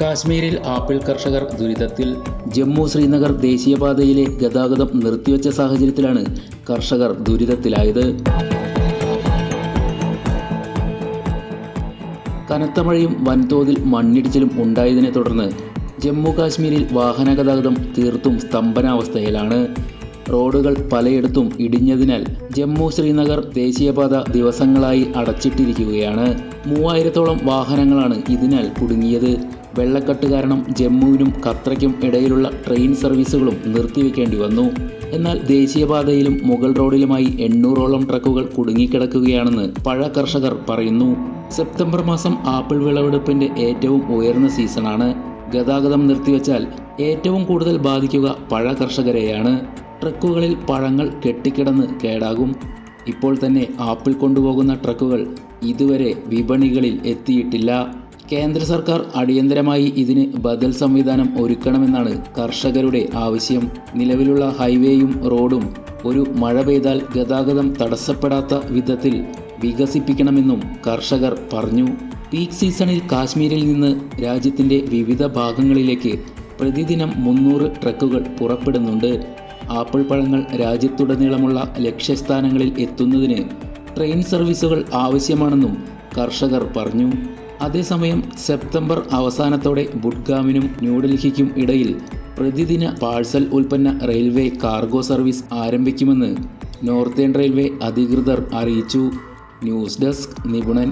കാശ്മീരിൽ ആപ്പിൾ കർഷകർ ദുരിതത്തിൽ. ജമ്മു ശ്രീനഗർ ദേശീയപാതയിലെ ഗതാഗതം നിർത്തിവെച്ച സാഹചര്യത്തിലാണ് കർഷകർ ദുരിതത്തിലായത്. കനത്ത മഴയും വൻതോതിൽ മണ്ണിടിച്ചിലും ഉണ്ടായതിനെ തുടർന്ന് ജമ്മു കാശ്മീരിൽ വാഹന ഗതാഗതം തീർത്തും സ്തംഭനാവസ്ഥയിലാണ്. റോഡുകൾ പലയിടത്തും ഇടിഞ്ഞതിനാൽ ജമ്മു ശ്രീനഗർ ദേശീയപാത ദിവസങ്ങളായി അടച്ചിട്ടിരിക്കുകയാണ്. 3000-ഓളം വാഹനങ്ങളാണ് ഇതിനാൽ കുടുങ്ങിയത്. വെള്ളക്കെട്ട് കാരണം ജമ്മുവിനും ഖത്രയ്ക്കും ഇടയിലുള്ള ട്രെയിൻ സർവീസുകളും നിർത്തിവെക്കേണ്ടി വന്നു. എന്നാൽ ദേശീയപാതയിലും മുഗൾ റോഡിലുമായി 800-ഓളം ട്രക്കുകൾ കുടുങ്ങിക്കിടക്കുകയാണെന്ന് പഴ കർഷകർ പറയുന്നു. സെപ്റ്റംബർ മാസം ആപ്പിൾ വിളവെടുപ്പിന്റെ ഏറ്റവും ഉയർന്ന സീസണാണ്. ഗതാഗതം നിർത്തിവെച്ചാൽ ഏറ്റവും കൂടുതൽ ബാധിക്കുക പഴ കർഷകരെയാണ്. ട്രക്കുകളിൽ പഴങ്ങൾ കെട്ടിക്കിടന്ന് കേടാകും. ഇപ്പോൾ തന്നെ ആപ്പിൾ കൊണ്ടുപോകുന്ന ട്രക്കുകൾ ഇതുവരെ വിപണികളിൽ എത്തിയിട്ടില്ല. കേന്ദ്ര സർക്കാർ അടിയന്തരമായി ഇതിന് ബദൽ സംവിധാനം ഒരുക്കണമെന്നാണ് കർഷകരുടെ ആവശ്യം. നിലവിലുള്ള ഹൈവേയും റോഡും ഒരു മഴ പെയ്താൽ ഗതാഗതം തടസ്സപ്പെടാത്ത വിധത്തിൽ വികസിപ്പിക്കണമെന്നും കർഷകർ പറഞ്ഞു. പീക്ക് സീസണിൽ കാശ്മീരിൽ നിന്ന് രാജ്യത്തിൻ്റെ വിവിധ ഭാഗങ്ങളിലേക്ക് പ്രതിദിനം 300 ട്രക്കുകൾ പുറപ്പെടുന്നുണ്ട്. ആപ്പിൾ പഴങ്ങൾ രാജ്യത്തുടനീളമുള്ള ലക്ഷ്യസ്ഥാനങ്ങളിൽ എത്തുന്നതിന് ട്രെയിൻ സർവീസുകൾ ആവശ്യമാണെന്നും കർഷകർ പറഞ്ഞു. അതേസമയം സെപ്റ്റംബർ അവസാനത്തോടെ ബുഡ്ഗാമിനും ന്യൂഡൽഹിക്കും ഇടയിൽ പ്രതിദിന പാഴ്സൽ ഉൽപ്പന്ന റെയിൽവേ കാർഗോ സർവീസ് ആരംഭിക്കുമെന്ന് നോർത്തേൺ റെയിൽവേ അധികൃതർ അറിയിച്ചു. News desk നിപുണൻ.